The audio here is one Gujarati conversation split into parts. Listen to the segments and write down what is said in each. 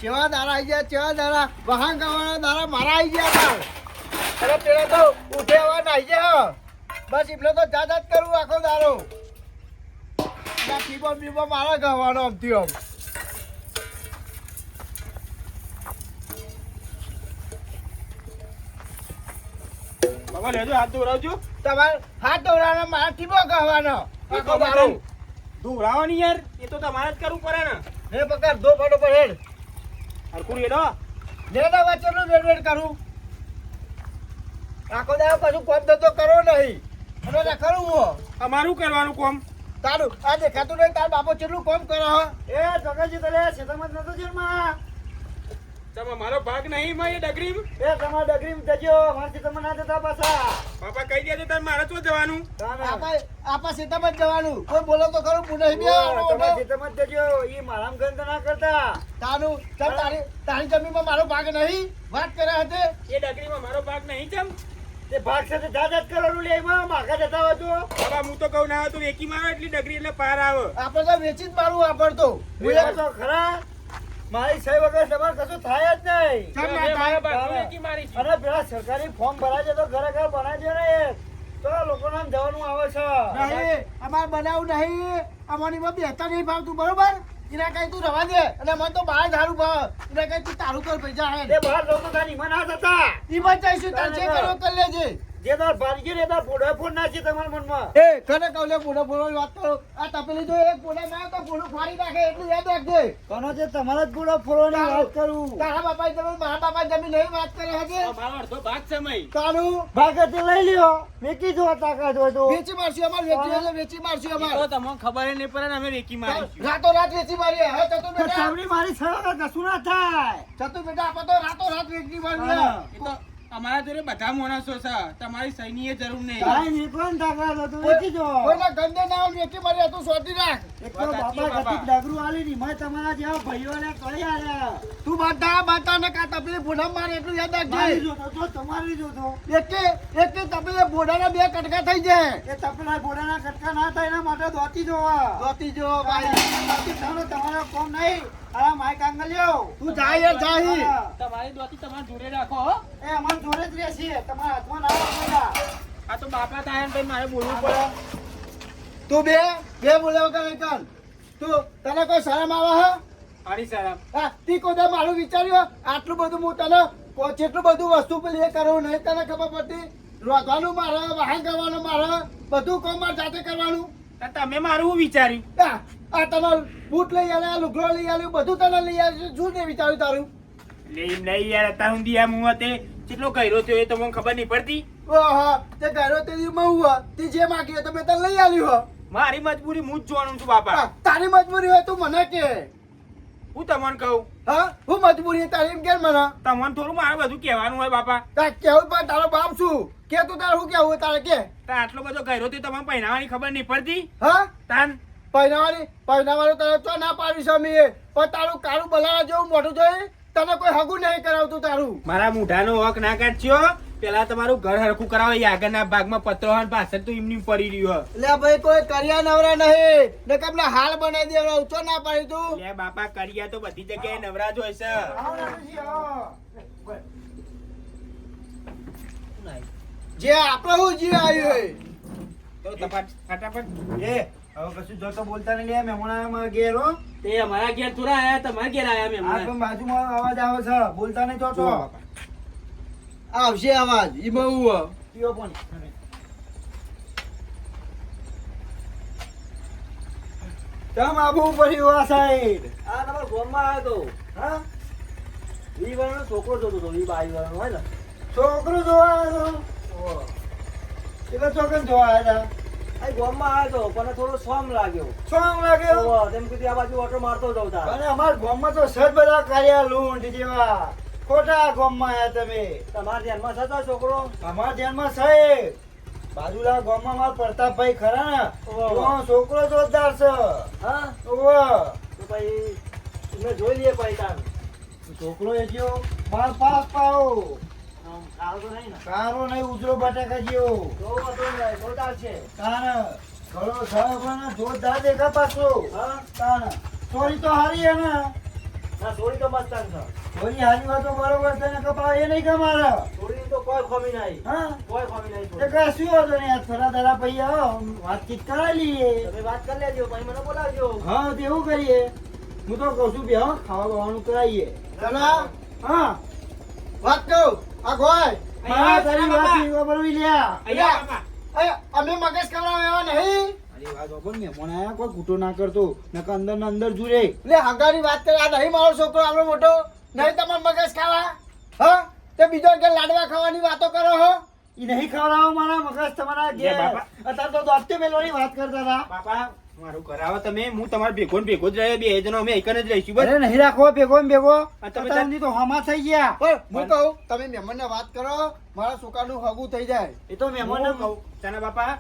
જેવા દારા આવી ગયા જેવા દારા વાહન ગાવાના દારા મારા આવી ગયા તાર અરે પેલા તો ઉઠે હવા નાઈ ગયા બસ એટલે તો જાત કરું આખો દારો ના પીબો મારા ગાવાનો આમથી આમ બાબા લેજો હાથ દોરાવજો તમારે હાથ દોરાવાનો મારા ટીબો ગાવાનો આખો દારો દોરાવાની યાર એ તો તમારે જ કરવું પડે ને ને પકડ દો ફાટો પર હેડ હરકું રેડો લેના વચ્ચેનું રેડ કરું આખો દાડો કશું કોમ તો કરો નહીં અને ના કરું હું અમારું કરવાનું કોમ તારું આ દેખાતું નહીં તાર બાપો કેટલું કોમ કરે હ એ જગાજી તલે સેતામાં નતો જન્મા તમે મારો ભાગ નહીં માં એ ડગરી એ તમાર ડગરીમ જજો મારથી તમે ના જતા પાછા પાપા કહી દેજો તાર મારે તો જવાનું આપા સીતામાં જ જવાનું કોઈ બોલો તો ખરું પુનઃ તમાર સેતામાં જજો ઈ મારામ ગંધ ના કરતા તારું ચાલ તારી જમીનમાં મારો ભાગ નહીં વાત કરે હતી એ ડગરીમાં મારો ભાગ નહીં ચમ તે ભાગ સાથે જાત કરવાનું લે એમાં માગા જતા હોય તો બાબા હું તો કહું ના તું એકી મારો એટલી ડગરી એટલે પાર આવે આપણે તો વેચી જ મારવું આપડતો હું તો ખરા મારી સહી વગર તમારે કશું થાય જ નહીં મારા ભાગ એકી મારી છે અને પેલા સરકારી ફોર્મ ભરાય છે તો ઘરે ઘર બનાવજો ને એક તો લોકો નામ જવાનું આવે છે નહીં અમારે બનાવું નહીં અમારી માં બેતા નહીં ભાવતું બરોબર એના કઈ તું રવા દે અને મને તો બહાર ધારું ભાવ એના કઈ તું તારું કર પૈસા હે એ બહાર લોકો તારી માં ના જતા ઈ બચાઈશું તાર જે કરો કરી લેજે જે તાર ભારી ને તાર ફોડા ફોડ નાખી તમારા મનમાં એ કને કવલે પોડા પોડા વાત કરો આ તપેલી જો એક પોડા ના તો પોડું ફાડી નાખે એટલું યાદ રાખજે કોનો જે તમારા જ ફોડા ફોડવાની વાત કરું તારા બાપા તમે મારા બાપા જમીન નહીં વાત કરે હજે મારો અડધો ભાગ છે મય તારું ભાગતે લઈ લ્યો મેકી જો તાકાત હોય તો વેચી મારશું અમાર વેચી મારશું અમાર તો તમને ખબર નહીં પડે ને અમે રેકી મારીશું રાતો રાત વેચી મારી હવે ચતુ બેટા સાવડી મારી સળા કશું ના થાય ચતુ બેટા આપો તો રાતો રાત વેચી મારી એ તો અમારા જોડે બધા માણસો છે તમારી સૈની જરૂર નહીં કાઈ નહીં કોણ તાકાત હોય તો વેચી જો કોઈના ગંદે ના વેચી મારી તું સોટી રાખ એક તો બાપા ગતિ ડાગરું આલી ની મેં તમારા જેવા ભાઈઓને કરી આલ્યા તું બાતા ને કા તપેલી પોડા મારે એટલું યાદ મારી રાખજે જોતો તો તમારી જોતો એકે તપેલી પોડાના બે કટકા થઈ જાય એ તપેલા ઘોડાના કટકા ના થાય એના માટે દોતી જોવા જોતી જો ભાઈ દોતી થાનો તમારો કોમ નહીં આ માય કાંગલ્યો તું જા યાર જાહી તમારી દોતી તમારા જોડે રાખો હો. એ અમાર જોડે જ રહેશે તમારા હાથમાં ના આવે આ તો બાપા થાય ને મારે બોલવું પડે તું બે બોલાવ કરે કર તું તને કોઈ શરમ આવે હે હરી સાહેબ હા તી કોદા મારું વિચાર્યું આટલું બધું હું તને જેટલું બધું વસ્તુ પેલી એ કરવું નહીં તને ખબર પડતી રોધવાનું મારે વાહન કરવાનું મારે બધું કામ મારે જાતે કરવાનું તમે મારું શું વિચાર્યું આ તને બૂટ લઈ આલ્યા લુગડો લઈ આલ્યું બધું તને લઈ આવ્યું શું તે વિચાર્યું તારું નહીં યાર અત્યાર સુધી આ મું તે કેટલો કર્યો થયો એ તમને ખબર નહીં પડતી ઓહો તે ગારો તે દી મહુવા તે જે માંગ્યો તો મેં તને લઈ આલ્યું હો મારી મજબૂરી હું જ જોવાનું છું બાપા તારી મજબૂરી હોય તું મને કે હું તમને કહું હા હું મજબૂરી તારી એમ કે મને તમને થોડું મારે બધું કહેવાનું હોય બાપા તાર કેવું પણ તારો બાપ છું કે તું તાર શું કેવું તારે કે તો આટલો બધો કર્યો તો તમને પહેરાવાની ખબર નહીં પડતી હા તાન પહેરાવાનું તને તો ના પાડી છે મેં પણ તારું કાળું બલાડા જેવું મોઢું જોઈ તને કોઈ હગું નહીં કરાવતું તારું મારા મૂઢાનો હક ના કાઢ્યો પેલા તમારું ઘર હરખું કરાવો એ આગળના ભાગમાં પત્રો હોય પાછળ તો એમની પડી રહ્યું લે ભાઈ કોઈ કર્યા નવરા નહીં ને કમને હાલ બનાવી દેવડા ઊંચો ના પાડી તું લે બાપા કર્યા તો બધી જગ્યાએ નવરા જ હોય છે જે આપણે હું જે આવ્યું તો ફટાફટ એ હવે કશું જોતો બોલતા નહીં લે મહેમાન ઘેર હો તે અમારા ઘેર થોડા આયા તમારા ઘેર આયા મેં આ પણ બાજુમાં અવાજ આવે છે બોલતા નહીં જોતો આવશે અવાજ ઈ બહુ પીઓ પણ તમ આબુ પડી આ સાઈડ આ તમારા ગોમમાં આવ્યો તો હા ઈ વાળાનો છોકરો જોતો તો ઈ બાઈ વાળાનો હોય ને છોકરો જોવા આવ્યો એટલે છોકરો જોવા આવ્યા આ ગોમમાં આવ્યો તો પણ થોડો સોમ લાગ્યો શું લાગ્યો ઓહો, તેમ કીધું આ બાજુ ઓટો મારતો જાઉં તાર અને અમાર ગામમાં તો સજ બધા કાર્યા લૂંટ જેવા ખોટા ગામમાં આયા તમે તમારા ધ્યાનમાં થતો છોકરો અમારા ધ્યાનમાં સાહેબ બાજુલા ગામમાં મારા પ્રતાપભાઈ ખરા ને ઓહો. તો છોકરો જોરદાર છે હા ઓહો. તો ભાઈ તમે જોઈ લઈએ ભાઈ તાર છોકરો એ જો માર પાસ પાઓ આમ ખાવ તો નહીં ને કારો નહીં ઉજરો બટાકા જેવો તો વાંધો નહીં, જોરદાર છે તાણ ઘણો સાહેબ જોરદાર દેખા પાછો હા તાણ ચોરી તો હારી હે ને ના સોરી તો મસ્તાન છે. થોડી હારી વાતો બરોબર છે ને કપા એ નહીં કમારે. સોરીની તો કોઈ ખોમી નહીં. હા કોઈ ખોમી નહીં તે સોરી. કશું હતો ને યાર, થોડા દાડા પછી આવો વાતચીત કરાવી લઈએ. તમે વાત કરી લેજો પછી મને બોલાવજો. હા તો એવું કરીએ. હું તો કહું છું બેહો ખાવા બાવાનું કરાવીએ. દાદા હા વાત કહું આ ગોય મારા તારી વાત પીવા બરોબર લ્યા. અહીંયા બાપા. અમે મગજ કરાવ એવા નહીં અરે વાત ઓપન મહેમાન આયા કોઈ કૂટો ના કરતો નકર અંદર ને અંદર જુરે. એટલે હગાની વાત કરે આ નહીં મારો છોકરો આપણો મોટો નહીં તમારે મગજ ખાવા હા તે બીજો કે લાડવા ખાવાની વાતો કરો હો ઈ નહીં ખવડાવો મારા મગજ તમારા લે ઘેર. બાપા. અત્યારે તો દોસ્તે મેલવાની વાત કરતા હતા. બાપા મારું કરાવો તમે, હું તમારે ભેગો ને ભેગો જ રહ્યો, બે જણો અમે એક જ રહીશું બસ. અરે નહીં રાખો ભેગો ને ભેગો. આ તમે અત્યાર સુધી તો હમા થઈ ગયા. પણ હું કહું તમે મહેમાનને વાત કરો મારા છોકરાનું હગું થઈ જાય એ તો મહેમાન હું કહું, ચાના બાપા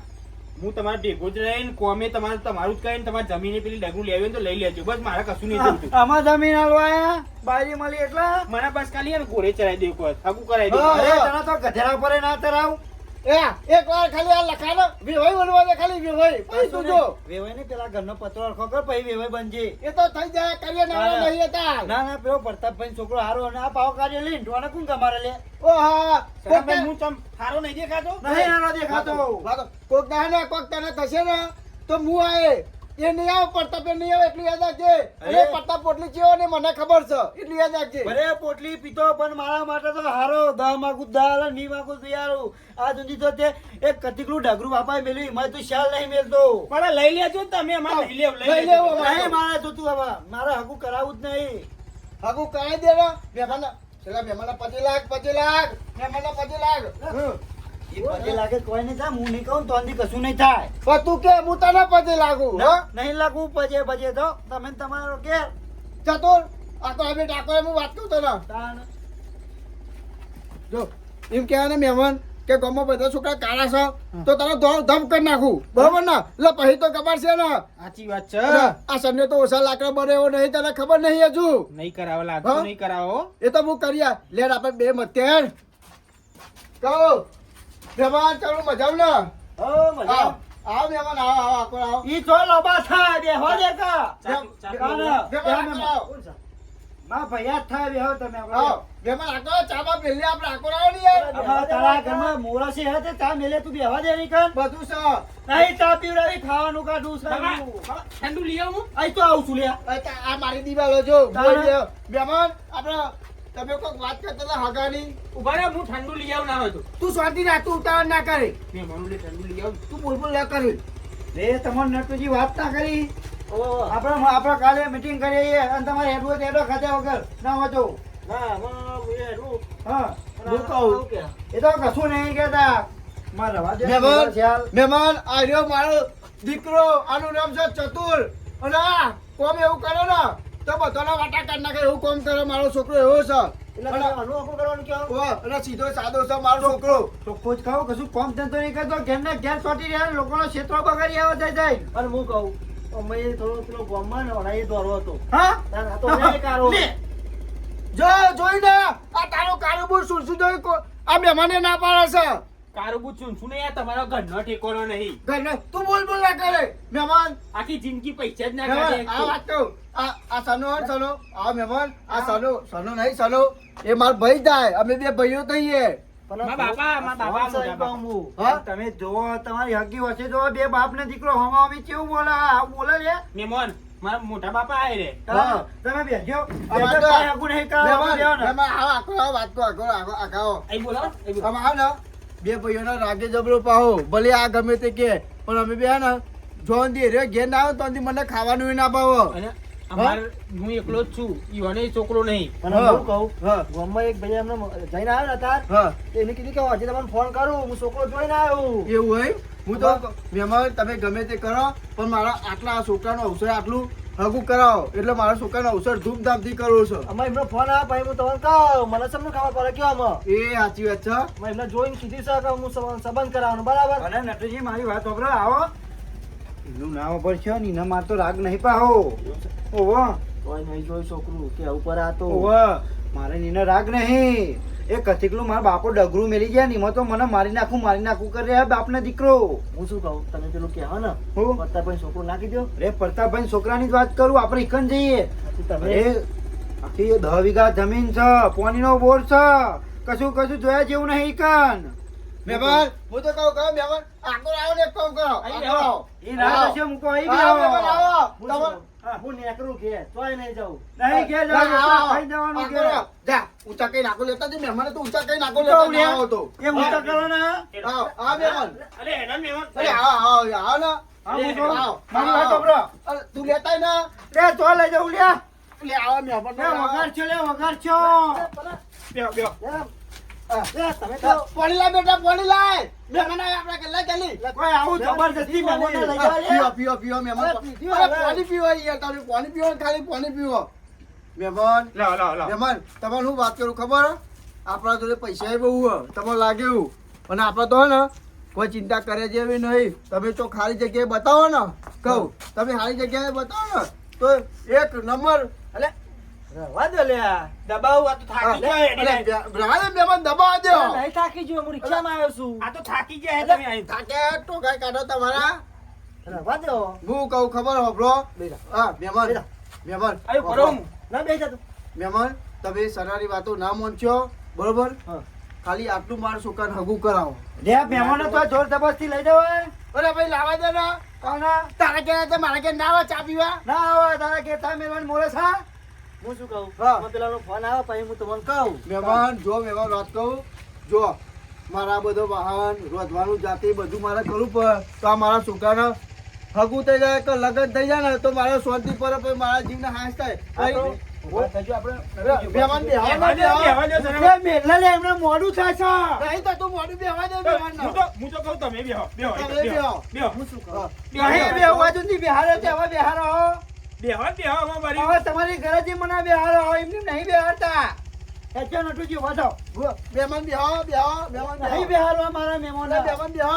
હું તમારે ભેગો જ રહીને કોમે તમારું જ કરીને તમારે જમીને પેલી ડગરું લેવી હોય તો લઈ લેજો બસ, મારે કશું નહીં જોઈતું. આમાં જમીન હાલવાયા બારી મળી એટલા. મને બસ ખાલી એને ઘોડે ચડાવી દેવું કોઈ હગું કરાવી દઉં. હા. અરે તને તો ગધેડા પર ના તરાવ. એક વાર ખાલી આ લખાનો વિહોય બોલવા દે ખાલી વિહોય પછી તું જો વેવાય ને પેલા ઘરનો પત્રો અરખો કર પછી વેવાય બનજે. એ તો થઈ જાય કરીએ ના નહીં હતા ના ના પેલો પ્રતાપભાઈ છોકરો હારો અને આ પાવ કાર્ય લઈને ટોને કોણ કમારે લે. ઓ હા સરાભાઈ, હું ચમ સારો નહીં દેખાતો? નહીં નાનો દેખાતો. કોક ના ને કોક તને થશે ને તો હું આયે એ નહીં આવે પડતા પે નહીં આવે એટલું યાદ રાખજે અને પડતા પોટલી ચેવો ને મને ખબર છે એટલું યાદ રાખજે ભલે પોટલી પીતો પણ મારા માટે તો હારો 10 માગું દાલ અને 20 માગું તૈયારું. આ સુધી તો તે એક કતીકલું ઢગરું બાપાએ મેલ્યું એમાં તું શાલ નહીં મેલતો. પણ લઈ લેજો ને તમે, અમારે લઈ લેવું, લઈ લેવું. નહીં મારે જોતું હવે મારે હગું કરાવવું જ નહીં. હગું કરાઈ દે ને મહેમાન પેલા મહેમાન 25 લાખ મહેમાન 25 લાખ એ પગે લાગે કોઈ નહીં થાય હું નહીં કહું તો અંધી કશું નહીં થાય. પણ તું કે હું તને 25 લાગુ હો નહીં લાગવું પજે પજે તો તમે ને તમારો કે ચતુર આકો હવે ડાકો હું વાત કહું તને તાણ. જો એમ કહેવાય ને મહેમાન કે ગામમાં બધા છોકરા કાળા છે તો તને ધમ કરી નાખું બરોબર ને એટલે પછી તો ખબર છે ને સાચી વાત છે. આ સન્ને તો ઓછા લાકડા બને એવો નહીં તને ખબર નહીં હજુ નહીં કરાવો, લાગતું હા? નહીં કરાવો. એ તો હું કર્યા લેડ આપણે બે મત્યાર કહો મહેમાન ચાલો મજામ ને ઓ મજા. આવો મહેમાન આવો આવો આકો આવો ઈ તો લોબા થાય બે હો દે કા. ચાલો, ચાલો. મહેમાન આવો માં ભૈયા જ થાય બે હો તમે આપણે. આવો મહેમાન આકો ચાબા પેલી આપણે આકો આવો ને યાર આમાં તારા ઘરમાં મોરા છે હે તે ચા મેલે તું બેહવા દે નહીં કર. બધું છે નહીં ચા પીવડાવી ખાવાનું કાઢું છે. બાબા, ઠંડુ લઈ આવું હું? આઈ તો આવું છું લ્યા. આ મારી દિવાલો જો તારે? બોલ દે. મહેમાન આપણે તમે કોઈક વાત કરતા હતા હગાની ઉભા રહો, હું ઠંડુ લઈ આવું ના હોય તો. તું શાંતિ રાખ તું ઉતાવળ ના કરે મહેમાનોને ઠંડુ લઈ આવું. તું બોલ બોલ ના કરી રે તમારે નટુજી વાત ના કરી. ઓ આપણે કાલે મીટિંગ કરીએ અને તમારે હેડવું હોય તો હેડો ખાધા વગર ના હોય તો. ના હું એ રૂ હા હું કહું કે એ તો કશું નહીં કહેતા. મારે રવા દે. મહેમાન ખ્યાલ. મહેમાન આ રહ્યો મારો દીકરો આનું નામ છે ચતુર અને આ કોમ એવું કરે ને તો બધાના વાટા કાઢ નાખે એવું કોમ કરે મારો છોકરો એવો છે એટલે અને આનું આખું કરવાનું કેવું? ઓ, અને સીધો સાદો છે મારો છોકરો ચોખ્ખું જ ખાઓ કશું કોમ ધંધો નહીં કરતો ઘેર ને ઘેર ચોટી રહ્યા લોકોનો ક્ષેત્રો બગાડી આવે જાય જાય. અને હું કહું અમે થોડો પેલો ગામમાં ને ઓલા એ દોરો હતો હા તાર આ તો એને કારો લે. જો જોઈ ને આ તારો કારોબાર સુરસુ જોઈ આ મહેમાને ના પાડે છે કારુબુ ચૂંચું નહીં, આ તમારો ઘરનો ઠેકોનો નહીં. ઘરને તું બોલ બોલ ના કરે મહેમાન આખી જિંદગી પૈસા જ ના કાઢે મહેમાન એક આ તો. વાત કહું આ સનો હે સનો આ મહેમાન આ સનો નહીં સનો એ માર ભાઈ જાય અમે બે ભાઈઓ થઈએ મારા બાપા, મારા બાપા, સાહેબ મોટા બાપા. હું. હા? તમે જોવો તમારી હગી વચ્ચે જોવો બે બાપ ને દીકરો હમા હમી કેવું બોલે આવું બોલે લે. મહેમાન, મારા મોટા બાપા આય રે. હા. તમે બેસજો. આ વાત બેસજો, કાંઈ હગું નહીં કરવા મહેમાન દેવો ને. મહેમાન આવો આખો આવો વાત કહો આખો અહીં બોલાવો, અહીં બોલાવો. આમ આવ ને બે ભાઈઓના રાગે જબરો પાહો ભલે આ ગમે તે કે પણ અમે બે હે ને જોન દી રે ઘેર ના આવે તો અંદી મને ખાવાનું ના પાવો અને અમાર હું એકલો જ છું, ઈવાનો છોકરો નહીં. અને હા. હું કહું હા ગામમાં એક ભાઈ એમને જઈને આવ્યો ને તાર હા એને કીધું કે હજી તમને ફોન કરું હું છોકરો જોઈને આવ્યો એવું હોય હું તો મહેમાન તમે ગમે તે કરો પણ મારા આટલા આ છોકરાનો અવસર આટલું હગું કરાવો એટલે મારા છોકરાનો અવસર ધૂમધામથી કરવો છે અમે એમનો ફોન આવ્યો ભાઈ હું તમને કહું મને તમને ખબર પડે કેમ આમાં એ સાચી વાત છે મેં એમને જોઈને કીધી છે કે હું સંબંધ કરાવવાનો બરાબર અને નટુજી મારી વાત સાંભળો આવો એનું નામ ઉપર છે ને એના માર તો રાગ નહીં પાહો. ઓહો કોઈ નહીં જોઈ છોકરું કે ઉપર આ તો ઓહો મારે નીનો રાગ નહીં. એ કથીકલું મારા બાપો ડગરું મેલી ગયા ને એમાં તો મને મારી નાખું કરી રહ્યા બાપને દીકરો. હું શું કહું તમે પેલું કહેવા ને હું? પત્તા ભાઈ છોકરો નાખી દો રે પ્રતાપભાઈ છોકરાની જ વાત કરું આપણે ઈકન જઈએ. પછી તમે અરે આખી 10 વીઘા જમીન છે, પાણીનો બોર છે, કશું કશું જોયા જેવું નહીં કન. મહેમાન હું તો કહું મહેમાન આખો આવો ને કહું કરો અહીં આવો. ઈ ના થશે, મૂકો અહીં આવો, મહેમાન, બેહો. આવો. હું તમે- શું? હું નેકરું ઘેર, તોય નહીં જાઉં. નહીં ઘેર ના, જવાનું, આવો. ખાઈ જવાનું આખો ઘેર. આવો. જા ઊંચા કઈ નાખો લેતા જ મહેમાન તો ઊંચા કઈ નાખો તો લેતા લ્યા. ના આવો તો એ ઊંચા કરો ને. આવો આવો મહેમાન અરે એના મહેમાન અરે આવો આવો આવો ને હા, મૂકો. આવો. મારી વાત સાંભળો. અરે તું લેતા ને લે, તો લઈ જાઉં, લે. લે આવો મહેમાન લે, વઘાર છો, લે, વઘાર છો. બેહો બેહો તમે તો પાણી લાય બેટા પાણી લાય મહેમાન આયા આપણા ઘરે જલ્દી કોઈ આવું જબરજસ્તી મહેમાનને લઈ જાઓ, લે. પીવો પીવો પીવો મહેમાન અરે, પીવો, અરે, હવે. પાણી પીવો યાર તમે પાણી પીવો ને ખાલી પાણી પીવો મહેમાન લાવ લાવ લાવ મહેમાન તમારે શું વાત કરું ખબર હે? આપણા જોડે પૈસા બહુ હે તમને લાગે એવું અને આપણે તો હે ને કોઈ ચિંતા કરે જેવી નહીં તમે તો ખાલી જગ્યાએ બતાવો ને કહું તમે ખાલી જગ્યાએ બતાવો ને તો એક નંબર અલે રવા દો લે આ. દબાવ આ તો થાકી જાય મહેમાન દબાવા દો નહીં થાકી ગયો, હું રિક્ષામાં આવ્યો છું. આ તો થાકી જાય તમે અહીં. થાકે ટોકાઈ કાઢો તમારા રવા દો. હું કહું ખબર હોભળો હા મહેમાન મહેમાન આયો કરો હું. ના બેસી જા તું. મહેમાન તમે સરારી વાતો ના માનશો બરોબર હા. ખાલી આટલું માર સુકાન હગું કરાવો લે, મહેમાનને તો જોર જબરજસ્તી લઈ જવાય. અરે ભાઈ લાવા દે ને કોના? તારા ઘેર મારા ઘેર ના આવે ચા પીવા ના આવે, તારા ઘેર મહેમાન મોરે છે. હું શું કહું? હા. મને પેલાનો ફોન આવે પછી હું તમને કહું. મહેમાન જો મહેમાન વાત કહું જો મારા બધો વાહન રોધવાનું જાતે બધું મારે કરવું પડે તો આ મારા સુકાન હગું થઈ જાય કે લગન થઈ જાય ને તો મારે શાંતિ પર પછી મારા જીવને હાશ થાય આ તો ભાઈ, ઉભા થજો આપણે. મહેમાન બેહવા બેહવા દે, બેહવા દે, લે, જરા. મેલ્લા લે, એમને મોડું થાય છે. નહીં તો તું મોઢું બેહવા દે મહેમાનને. હું તો કહું તમે બેહો બેહો તમે બેહો. બેહો હું શું કહું? હા. નહીં બેહવા સુધી બેહારો તે હવે બેહારો. બેહો બેહો અમારી બારી. હવે તમારી ઘરેથી મને બેહારો, એમને નહીં બેહારતા. એચો નટુજી વાંચો. મહેમાન બેહો બેહો મહેમાન બેહો. નહીં બેહારવા મારા મહેમાનને. મહેમાન બેહો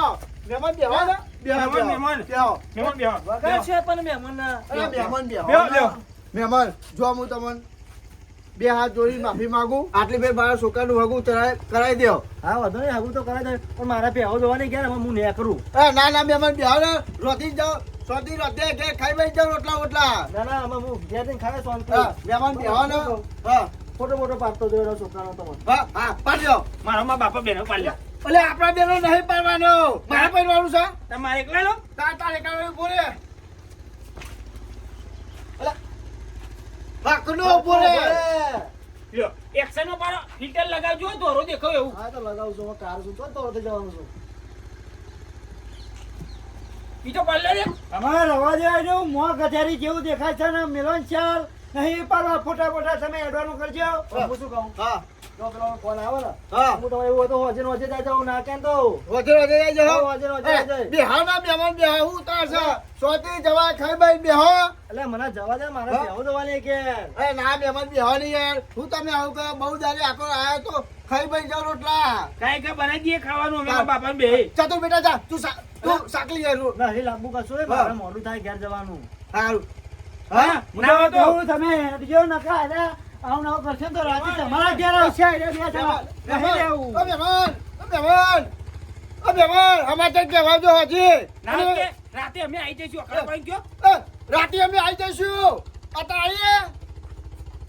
મહેમાન બેહો ને બેહો મહેમાન, મહેમાન. બેહો મહેમાન બેહો વગર છે પણ મહેમાનના. અરે મહેમાન બેહો બેહો બેહો મહેમાન જો હું તમને બે હાથ જોડી માફી માંગુ આટલી ફેર મારા છોકરાનું હગું કરાવી દો હા વાંધો નહીં, આગળ તો કરાય દે. પણ મારા પેહો જોવાની ગયા ને, હવે હું નેકરું. ના ના મહેમાન બેહો ને રોટી જ જાઓ સોતી રોટી ઘેર ખાઈ બેસી જાઓ રોટલા ઓટલા ના ના આમાં હું ઘેર જઈને ખાય શાંતિ. હા મહેમાન બેહો ને હા ફોટો ફોટો પાડતો જોયો છોકરાનો તમને. હા હા પાડ્યો મારા મા બાપા બેનો પાડ્યા એટલે આપણા બેનો નહીં પાડવાનો મારે પાડવાનું છે તમારે એકલા નો તારે કાઢવાનું બોલે વાકનો બોલે લ્યો એક્શન નો પાડો ફિલ્ટર લગાવજો દોરો દેખો એવું હા તો લગાવું છું, હું કાર છું તો તરત જવાનું છું. બીજો પાડ લે અમારે રવા દેવા જેવું મોં ગધેરી જેવું દેખાય છે ને મિલન ચાલ નહીં પાડવા ફોટા ફોટા તમે એડવાનું કરજો. હું શું કહું? હા જો પેલો ફોન આવે ને, હા હું તમારે એવું હોય તો હોજે ને હોજે જાય જાઉં, ના કેમ તો વધે વધે જાય જો હોજે ને હોજે જાય. બેહા ના મહેમાન બેહા હું તાર છે સોતી જવા ખાઈ બાઈ બેહો એટલે મને જવા દે, મારે હા. બેહો જોવાની કે અરે ના મહેમાન બેહો નહીં યાર હું તમે આવું કરો બહુ દાડે આખો આયો તો ખાઈ બાઈ જાઓ રોટલા કાઈ કે બનાવી દઈએ ખાવાનું અમે મારા બાપા બે ચાતું બેટા જા તું સાકલી યાર નહીં લાંબુ કશું હોય, મારે મોડું થાય ઘેર જવાનું. સારું હા હું ના તો તો કહું તમે હેડજો નકા અરે આવું નવું કરશે ને તો રાતે તમારા ઘેર આવશે અરે બે જણા. નહીં રહેવું. મહેમાન અમારે કહેવા જો હજી રાતે અમે આવી જઈશું અકડા પાડી ગયો રાતે અમે આવી જઈશું અત્યારે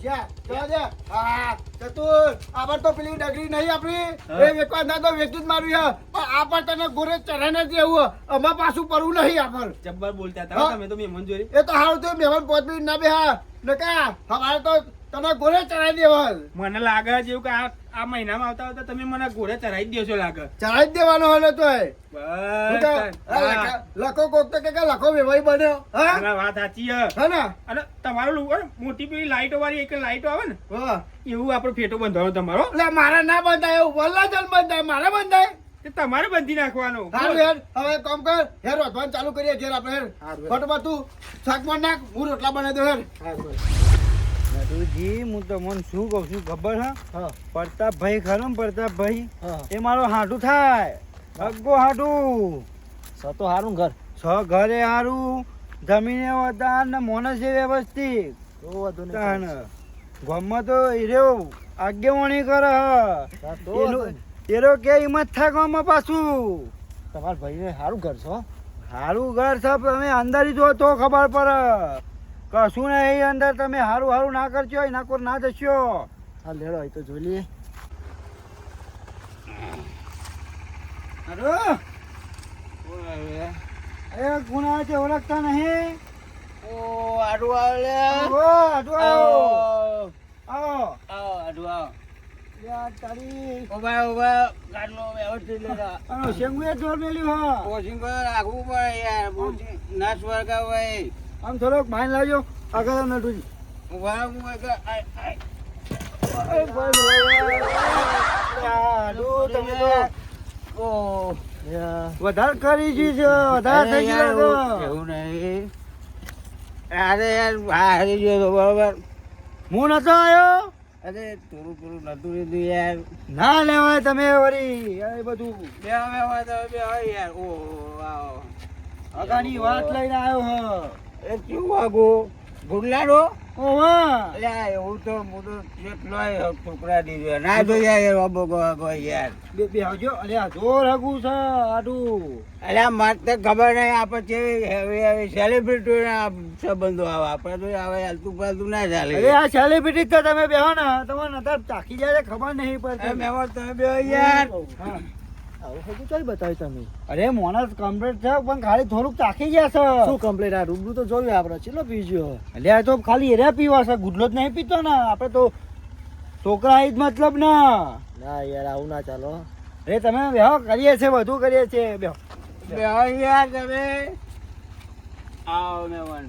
જા જવા દે હા ચતુર આબર તો પેલી ડગરી નહીં આપણી એ વેકવા ના તો વેચું જ મારું છે પણ આબર તને ગોરે ચઢાને જ એવું અમાર પાછું પડવું નહીં આબર જબ્બર બોલતા હતા હા. તમે તો મહેમાન જોઈ એ તો હારું તો મહેમાન 5 મિનિટ ના બેહા નકા હવારે તો તને ગોરે ચઢાઈ દેવા મને લાગે જેવું કે આ મહિનામાં આવતા આવતા તમે મને ઘોડે ચરાઈ જ દેશો લાગે ચઢાઈ જ દેવાનો હલે તો બસ લખો કોક તો કે લખો વેવાઈ બન્યો હા ના, વાત સાચી છે. હે ને અને તમારું મોટી પેલી લાઈટો વાળી એક લાઈટો આવે ને હા એવું આપણે ફેટો બંધાવો તમારો એટલે મારા ના બંધાય એવું વલ્લા જલ બંધાય મારે બંધાય તે તમારે બંધી નાખવાનો સારું હેર હવે કામ કર હેર રોધવાનું ચાલુ કરીએ ઘેર આપણે હેર ફટોફટ તું શાકમાં નાખ હું રોટલા બનાવી દઉં હેર નટુજી હું તમને શું કહું છું ખબર છે હા પ્રતાપભાઈ ખરો ને પ્રતાપભાઈ હા એ મારો હાટું થાય અગ્ગો હાટું તો હારું ઘર છ ઘરે હારું જમીને વધાર ને મોનસ એ વ્યવસ્થિત તો વાંધો નહીં. તાણ ગામમાં તો હીરો આગેવાણી કરે હા, તો વાંધો નહીં. એરો કે હિંમત થાય ગામમાં પાછું તમારા ભાઈને સારું ઘર છો. હારું ઘર છે તમે અંદર જો તો ખબર પડે કશું નહીં અંદર તમે હારું હારું ના કરશો એના કોર ના જશો. હા લેડો એ તો જોઈ લઈએ. હારું? અરે કોણ આવે છે ઓળખતા નહીં? ઓ આડું આવે આવો, આટલું આવો. આવો. આડું યાર તારી ઉભા ગાડલો વ્યવસ્થિત લેતા આનો શેંગુએ જોર મેલ્યું હા. કોચિંગ પર રાખવું પડે યાર કોચિંગ ના સ્વર્ગા ભાઈ આમ થોડોક માઇન લાવજો આગળ નટુજી. ઉભા હું એક તમે તો ઓ વધારે કરી જી છે, વધારે થઈ ગયું લાગે. એવું નહીં અરે યાર હારી ગયો તો બરોબર હું નતો આવ્યો. અરે થોડું નતું લીધું યાર ના લેવાય તમે વળી એ બધું બે યાર ઓ આવો અગાની વાત લઈને આવ્યો હ. એ કેવું વાગો ગુડલાડો ઓવા અલ્યા એવું તો હું તો કેટલો ટુકડા દીધો ના જોયા યાર બાબો યાર બે આવજો. અરે આ જોર હગું છે આટું. અલ્યા મારે તો ખબર નહીં આપણે કેવી સેલિબ્રિટીના સંબંધો આવે આપણે તો આવે હાલતું પાલતું ના ચાલે અરે આ સેલિબ્રિટી તો તમે બેહો ને તમારે નતર ચાખી જાય છે, ખબર નહીં પડતી. મેમો તમે બે યાર હા. આવું બધું ચાલ બતાવ્યું તમે. અરે મોનસ કમ્પ્લીટ છે પણ ખાલી થોડુંક ચાખી ગયા છે. શું કમ્પ્લેટ આ રૂબરૂ તો જોયું આપણે ચેલો પીજો. એટલે આ તો ખાલી એરે પીવા છે, ગુડલો જ નહીં પીતો ને. આપણે તો છોકરા જ મતલબ ને. ના યાર આવું ના ચાલો. અરે તમે બેહો, કરીએ છે બધું કરીએ છે. બેહો બે યાર તમે આવો મહેમાન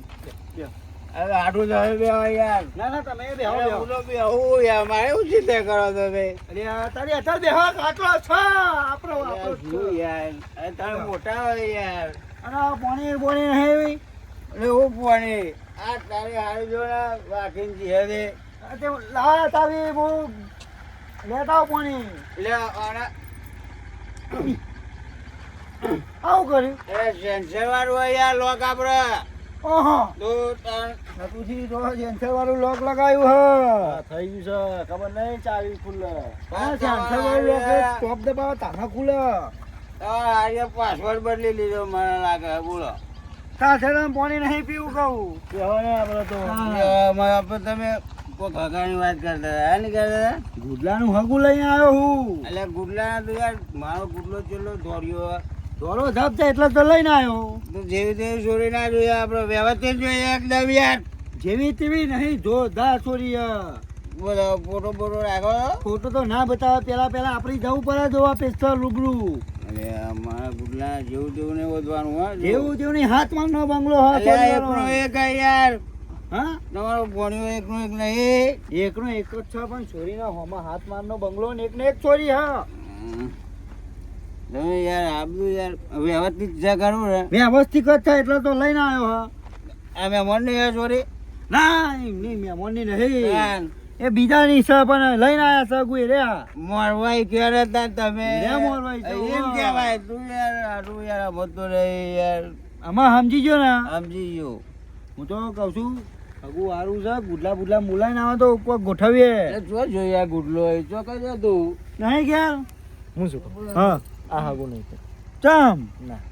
હવે આટલું તમે બે યાર ના ના તમે બેહો અરે બેહો. હું તો બેહું યાર મારે શું ચિંતા કરો તમે અરે આ તારી અત્યારે બેહો આટલો છે આપણો આપણો જ શું છે. યાર અરે તમે મોટા હોય યાર અને આ પાણી બોણી નહીં. અરે હું પાણી આ તારી હારી જો ને વાકીને જીહે આ તે લા તારી હું લેતા આવું પાણી. એટલે આના આવું કર્યું. એ સેન્સર વાળું હોય યાર લોક આપડે ઓહો તો તાર નટુજી તો સેન્સર વાળું લોક લગાવ્યું હ. આ થઈ ગયું છે ખબર નહીં ચાવી ખુલ્લે. હા સેન્સર વાળું લોક ટોપ દબાવો તાના ખુલે. હારી પાસવર્ડ બદલી લીધો મને લાગે બોલો સાથે પાણી નહીં પીવું કહું. બેહો ને આપણે તો. આપણે તમે કોઈ ભગાની વાત કરતા હતા નહીં કરતા હતા ગુડલાનું હગું લઈને આવ્યો હું. એટલે ગુડલા તો યાર મારો ગુડલો ચેલો દોડ્યો દોડો ધાપ છે એટલે તો લઈને આવ્યો. તો જેવી તેવી ચોરી ના જોઈએ આપણે વ્યવસ્થિત જોઈએ એકદમ યાર જેવી તેવી નહીં જોરદાર ચોરી હ. બોલો ફોટો બોટો રાખો ફોટો તો ના બતાવે, પેલા આપણી જવું પડે જોવા પેસ્ટલ રૂબરૂ. એટલે મારા ગુડલા જેવું તેવું નહીં વધવાનું હા જેવું જેવું નહીં હાથમાં નો બંગલો હ. અલ્યા એકનો એક હે યાર હા તમારો ભણ્યો એકનો એક નહીં એકનો એક જ છે પણ ચોરીના હોમાં હાથ મારનો બંગલો ને એકને એક ચોરી હા. તમે યાર આપનું યાર વ્યવસ્થિત છે કરવું ને વ્યવસ્થિત જ થાય એટલે તો લઈને આવ્યો હા. આ મહેમાન નહીં ચોરી ના નહીં મહેમાનની નહીં, એ બીજાની છે પણ લઈને આવ્યા છે ગુઈ રે. મોરવાઈ ક્યારે હતા તમે લે મોરવાઈ છે, એમ હો. કહેવાય તું યાર આટલું યાર આમતો રહી યાર આમાં સમજી ગયો ને. સમજી ગયો હું તો કહું છું હગું સારું છે, ગુડલા બુડલા મુલાઈને આવે તો કોઈ ગોઠવીએ. એટલે જો જોઈએ આ ગુડલો એ ચો કહી તું નહીં ક્યાં હું શું કહું? હા આ હાગું નહીં થાય. ચમ ના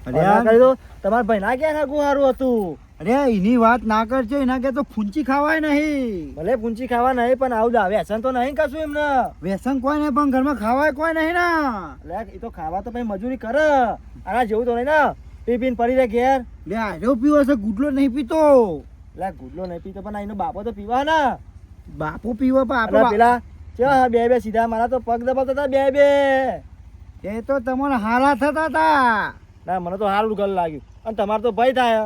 અરે ના આ કરી દો. તમારા ભાઈ ના ક્યાં હાગું સારું હતું. અરે એની વાત ના કરજો, એના કે તો ફૂંચી ખાવાય નહીં. ભલે પૂંચી ખાવા નહીં પણ આવું જ વ્યસન તો નહીં કશું એમને. વ્યસન કોઈ નહીં પણ ઘરમાં ખાવાય કોઈ નહીં ના. એટલે એ તો ખાવા તો પછી મજૂરી કરે. આના જેવું તો નહીં ને પી પીને પડી રહે ઘેર. લે આજો પીવો છે, ગુડલો નહીં પીતો. એટલે ગુડલો નહીં પીતો પણ એનો બાપો તો પીવા ને. બાપુ પીવો પણ એટલે આપણો પેલા ચા બે બે સીધા મારા તો પગ દબાવતા હતા બે બે. એ તો તમારે હારા થતા હતા. ના મને તો સારું ગલ લાગ્યું અને તમારે તો ભય થાય.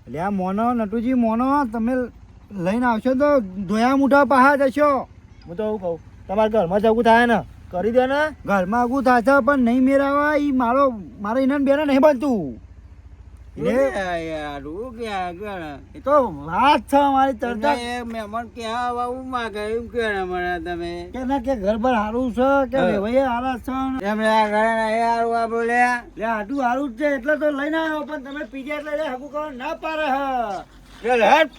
એટલે આ મોનો નટુજી મોનો તમે લઈને આવશો તો ધોયા મુઠા પહા જશો. હું તો એવું કહું તમારા ઘરમાં જવું થાય ને કરી દે ને. ઘરમાં આગું થશે પણ નહીં મેળવવા એ મારો એને બેને નહીં બનતું. યાર હું ક્યાં એ તો વાત છે અમારી ચર્ચા મહેમાન ક્યાં આવું માગે એમ કે મને તમે કે ના કે ઘર પર સારું છે કે વેવાઈએ હારા છે ને. એમને આ ઘરે નહીં હારું આ બોલ્યા લે આટલું સારું જ છે એટલે તો લઈને આવ્યો પણ તમે પીજે એટલે લે હગું કરવા ના પારે હ. ચાલ હટ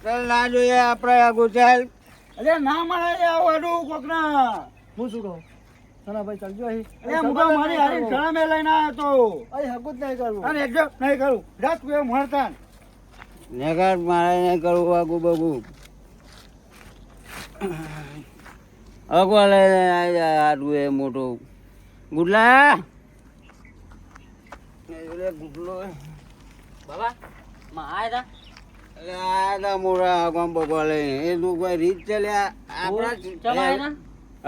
ચાલ ના જોઈએ આપણે આગું ચાલ અરે ના મળે આવવાનું કોકના. હું શું કહું સનાભાઈ ચાલજો અહીં એ મુકા મારી હારી ઘણા મે લઈને આવ્યો તો અહીં હગું જ નહીં કરવું અને એકદમ નહીં કરું રાત પે મળતા નેગાર મારે નહીં કરવું આગુ બગુ અગવા લઈને આવી જાય આટલું એ મોટું ગુડલા ગુડલો બાબા માં આયા આ મોટા આગમ બગવા લઈને એ તું કોઈ રીત ચાલ્યા ચમાયના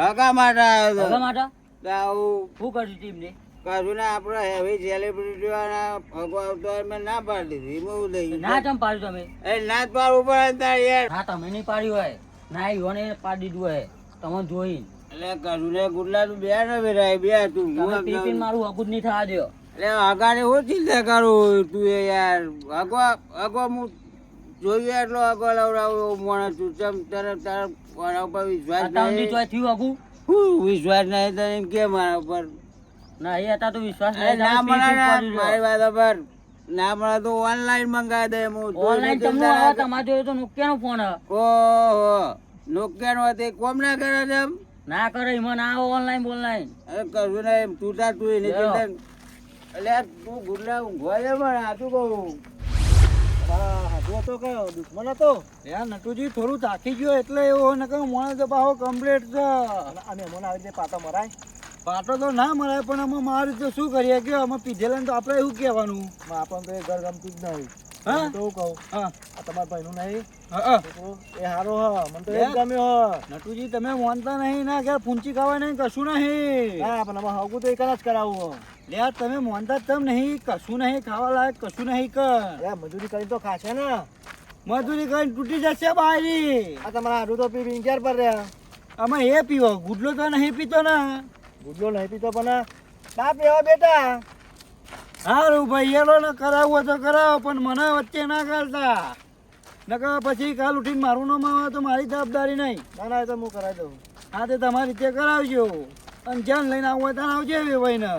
હગા માટે આવ્યો ભગા હતો માટા તો આવું શું કરશું ટીમ ને કશું ને આપણે હેવી સેલિબ્રિટીઓના ભગવા આવતો હોય મેં ના પાડી દીધી બહુ લઈ ના ચમ પાડ્યું તમે એ ના જ પાડવું પડે ને તારે યાર ના તમે નહીં પાડ્યું હોય ના ઈવોને પાડી દીધું હોય તમને જોઈને એટલે કશું ને ગુડલા તું બે ને બેરાય બે તું તમે પીપીને મારું હકું જ નહીં થવા દો એટલે અગાડે હું ચિંતા કરું તું એ યાર અગવા હું જોઈએ એટલો અગવા લવડાવું મને તું ચમ તરફ તરફ મારા ઉપર વિશ્વાસ અત્યાર સુધી નહીં ચોય થયું હકું વિશ્વાસ નહીં તો એમ કે મારા ઉપર ના એ હતા તો વિશ્વાસ અરે નહીં ના તમે મળે પીપીને ને પાડી મારી વાત પર ના મળે તો ઓનલાઈન મંગાવી દે હું દો. ઓનલાઈન તમને આવે તમારે જોયું તો નોકિયાનો ફોન આવે ઓહો નોકિયાનો હતી કોમ ના કરે છે એમ ના કરે એમાં ના આવે ઓનલાઈન બોનલાઈન અરે કશું ને એમ તું તાર તું એની લ્યો. ચિંતા એટલે તું ગુડલા ઊંઘવા છે પણ આ તું કહું હાથવો તો કયો દુશ્મન હતો યાર નટુજી થોડું થાકી ગયો એટલે એવો નકર મોણે તો પાહો કમ્પ્લીટ છે અને મહેમાન આવી રીતે પાટા મરાય પાટો તો ના મળે પણ અમે મારી તો શું કરીએ કે અમે પીધેલા ને તો આપણે એવું કહેવાનું આપણને તો એ ઘર ગમતું જ નહીં હા? હું તો એવું કહું હા આ તમારા ભાઈનું નહીં હા છોકરો એ હારો હ મને તો એ જ યાર. ગમ્યો હ નટુજી તમે માનતા નહીં ના ઘેર પૂંચી ખાવા નહીં કશું નહીં હા પણ આમાં હગું તો એક જ કરાવવું યાર તમે માનતા તમ નહીં કશું નહીં ખાવા લાયક કશું નહીં કર હ મજૂરી કરી તો ખાશે ને મજૂરી કરીને તૂટી જશે બારી આ તમારા હાડું તો પી ઘેર પર રહ્યા અમે એ પીવો ગુડલો તો નહીં પીતો ને ગુડલો નહીં પીતો પણ ના પીવા બેટા સારું ભાઈ એલો ને કરાવવો તો કરાવો પણ મને વચ્ચે ના કરતા નકર પછી કાલ ઉઠીને મારું નામ આવે તો મારી જવાબદારી નહીં ના ના એ તો હું કરાવી દઉં હા તે તમારી રીતે કરાવજો અને જ્યાં લઈને આવવું હોય ત્યાં આવજો એ ભાઈને